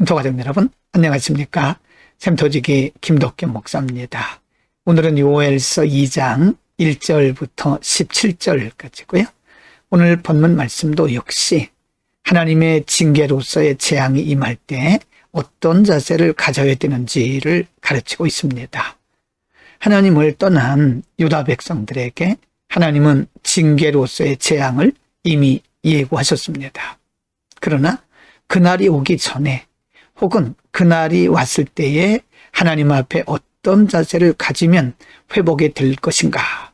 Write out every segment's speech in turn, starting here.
샘토가족 여러분 안녕하십니까. 샘토지기 김덕겸 목사입니다. 오늘은 요엘서 2장 1절부터 17절까지고요. 오늘 본문 말씀도 역시 하나님의 징계로서의 재앙이 임할 때 어떤 자세를 가져야 되는지를 가르치고 있습니다. 하나님을 떠난 유다 백성들에게 하나님은 징계로서의 재앙을 이미 예고하셨습니다. 그러나 그날이 오기 전에 혹은 그날이 왔을 때에 하나님 앞에 어떤 자세를 가지면 회복이 될 것인가,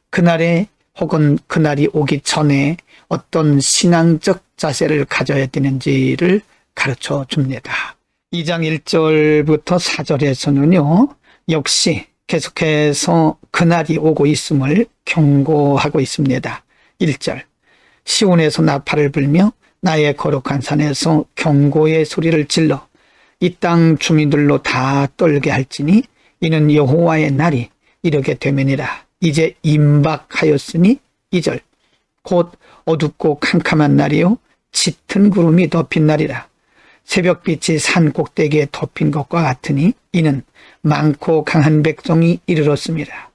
그날에 혹은 그날이 오기 전에 어떤 신앙적 자세를 가져야 되는지를 가르쳐 줍니다. 2장 1절부터 4절에서는요 역시 계속해서 그날이 오고 있음을 경고하고 있습니다. 1절, 시온에서 나팔을 불며 나의 거룩한 산에서 경고의 소리를 질러 이 땅 주민들로 다 떨게 할지니 이는 여호와의 날이 이르게 되면이라. 이제 임박하였으니 2절, 곧 어둡고 캄캄한 날이요 짙은 구름이 덮인 날이라. 새벽빛이 산 꼭대기에 덮인 것과 같으니 이는 많고 강한 백성이 이르렀습니다.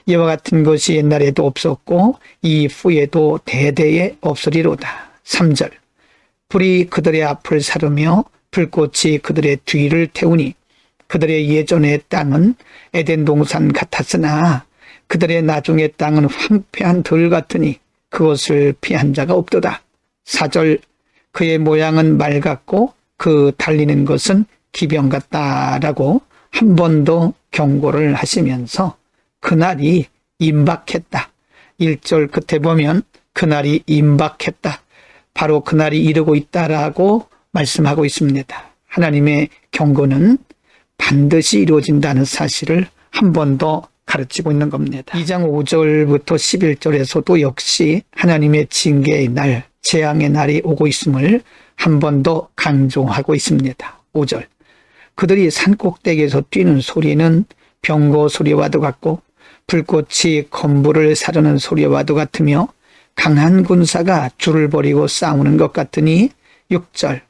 이와 같은 것이 옛날에도 없었고 이후에도 대대에 없으리로다. 3절, 불이 그들의 앞을 사르며 불꽃이 그들의 뒤를 태우니 그들의 예전의 땅은 에덴 동산 같았으나 그들의 나중의 땅은 황폐한 들 같으니 그것을 피한 자가 없도다. 4절, 그의 모양은 말 같고 그 달리는 것은 기병 같다라고 한 번 더 경고를 하시면서 그날이 임박했다. 1절 끝에 보면 그날이 임박했다, 바로 그날이 이르고 있다라고 말씀하고 있습니다. 하나님의 경고는 반드시 이루어진다는 사실을 한 번 더 가르치고 있는 겁니다. 2장 5절부터 11절에서도 역시 하나님의 징계의 날, 재앙의 날이 오고 있음을 한 번 더 강조하고 있습니다. 5절, 그들이 산꼭대기에서 뛰는 소리는 병거 소리와도 같고 불꽃이 건물을 사르는 소리와도 같으며 강한 군사가 줄을 버리고 싸우는 것 같으니 6절,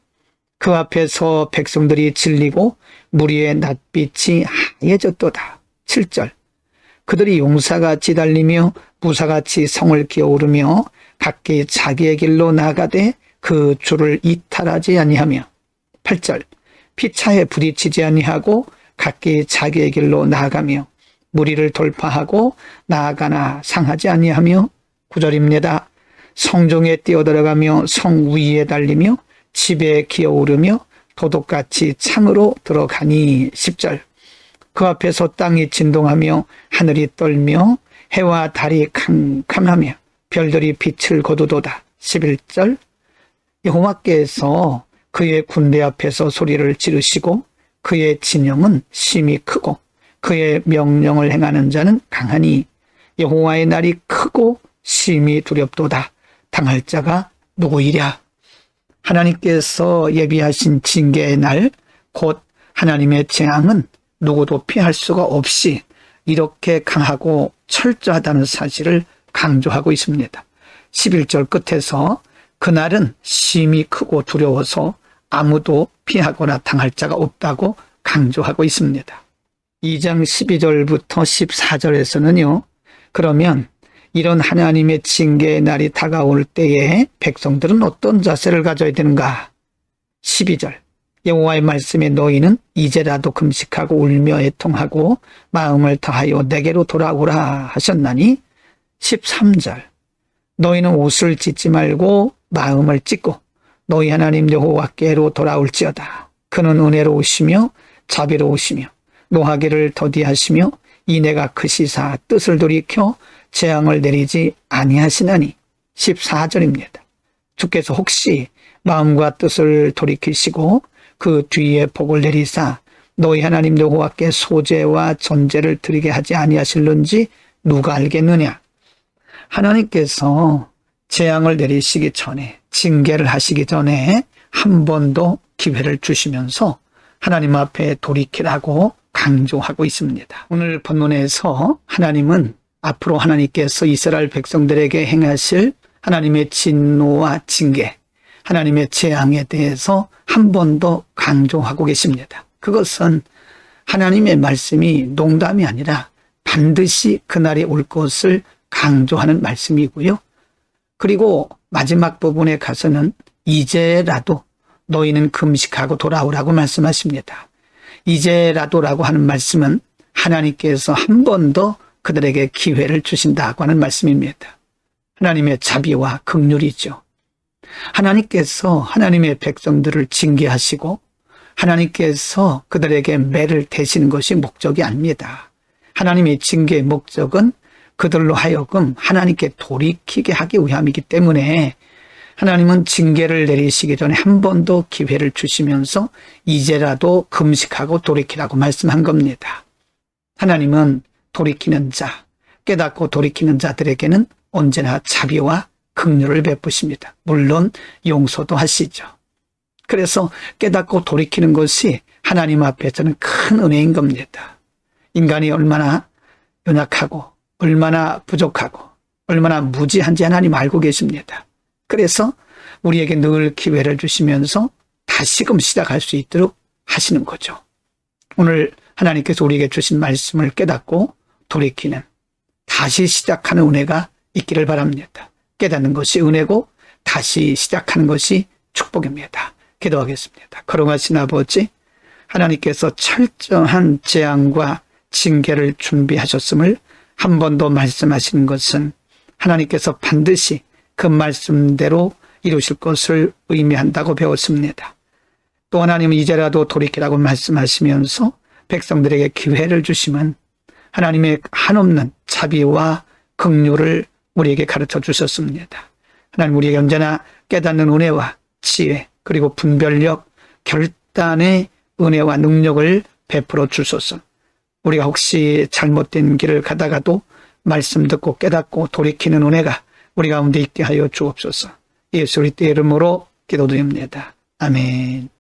그 앞에서 백성들이 질리고 무리의 낯빛이 하얘졌도다. 7절, 그들이 용사같이 달리며 부사같이 성을 기어오르며 각기 자기의 길로 나가되 그 줄을 이탈하지 아니하며 8절, 피차에 부딪히지 아니하고 각기 자기의 길로 나아가며 무리를 돌파하고 나아가나 상하지 아니하며 9절입니다. 성중에 뛰어들어가며 성 위에 달리며 집에 기어오르며 도둑같이 창으로 들어가니 10절, 그 앞에서 땅이 진동하며 하늘이 떨며 해와 달이 캄캄하며 별들이 빛을 거두도다. 11절, 여호와께서 그의 군대 앞에서 소리를 지르시고 그의 진영은 심히 크고 그의 명령을 행하는 자는 강하니 여호와의 날이 크고 심히 두렵도다. 당할 자가 누구이랴. 하나님께서 예비하신 징계의 날, 곧 하나님의 재앙은 누구도 피할 수가 없이 이렇게 강하고 철저하다는 사실을 강조하고 있습니다. 11절 끝에서 그날은 심히 크고 두려워서 아무도 피하거나 당할 자가 없다고 강조하고 있습니다. 2장 12절부터 14절에서는요, 그러면 이런 하나님의 징계의 날이 다가올 때에 백성들은 어떤 자세를 가져야 되는가? 12절, 여호와의 말씀에 너희는 이제라도 금식하고 울며 애통하고 마음을 다하여 내게로 돌아오라 하셨나니 13절, 너희는 옷을 찢지 말고 마음을 찢고 너희 하나님 여호와께로 돌아올지어다. 그는 은혜로우시며 자비로우시며 노하기를 더디하시며 인애가 크시사 뜻을 돌이켜 재앙을 내리지 아니하시나니 14절입니다. 주께서 혹시 마음과 뜻을 돌이키시고 그 뒤에 복을 내리사 너희 하나님 여호와께 소제와 전제를 드리게 하지 아니하실는지 누가 알겠느냐. 하나님께서 재앙을 내리시기 전에, 징계를 하시기 전에 한 번 더 기회를 주시면서 하나님 앞에 돌이키라고 강조하고 있습니다. 오늘 본문에서 하나님은 앞으로 하나님께서 이스라엘 백성들에게 행하실 하나님의 진노와 징계, 하나님의 재앙에 대해서 한 번 더 강조하고 계십니다. 그것은 하나님의 말씀이 농담이 아니라 반드시 그날이 올 것을 강조하는 말씀이고요. 그리고 마지막 부분에 가서는 이제라도 너희는 금식하고 돌아오라고 말씀하십니다. 이제라도라고 하는 말씀은 하나님께서 한 번 더 그들에게 기회를 주신다고 하는 말씀입니다. 하나님의 자비와 긍휼이죠. 하나님께서 하나님의 백성들을 징계하시고 하나님께서 그들에게 매를 대시는 것이 목적이 아닙니다. 하나님의 징계의 목적은 그들로 하여금 하나님께 돌이키게 하기 위함이기 때문에 하나님은 징계를 내리시기 전에 한 번 더 기회를 주시면서 이제라도 금식하고 돌이키라고 말씀한 겁니다. 하나님은 돌이키는 자, 깨닫고 돌이키는 자들에게는 언제나 자비와 긍휼을 베푸십니다. 물론 용서도 하시죠. 그래서 깨닫고 돌이키는 것이 하나님 앞에서는 큰 은혜인 겁니다. 인간이 얼마나 연약하고 얼마나 부족하고 얼마나 무지한지 하나님 알고 계십니다. 그래서 우리에게 늘 기회를 주시면서 다시금 시작할 수 있도록 하시는 거죠. 오늘 하나님께서 우리에게 주신 말씀을 깨닫고 돌이키는, 다시 시작하는 은혜가 있기를 바랍니다. 깨닫는 것이 은혜고 다시 시작하는 것이 축복입니다. 기도하겠습니다. 거룩하신 아버지, 하나님께서 철저한 재앙과 징계를 준비하셨음을 한 번 더 말씀하시는 것은 하나님께서 반드시 그 말씀대로 이루실 것을 의미한다고 배웠습니다. 또 하나님은 이제라도 돌이키라고 말씀하시면서 백성들에게 기회를 주시면 하나님의 한없는 자비와 긍휼을 우리에게 가르쳐 주셨습니다. 하나님, 우리에게 언제나 깨닫는 은혜와 지혜, 그리고 분별력, 결단의 은혜와 능력을 베풀어 주소서. 우리가 혹시 잘못된 길을 가다가도 말씀 듣고 깨닫고 돌이키는 은혜가 우리 가운데 있게 하여 주옵소서. 예수 그리스도의 이름으로 기도드립니다. 아멘.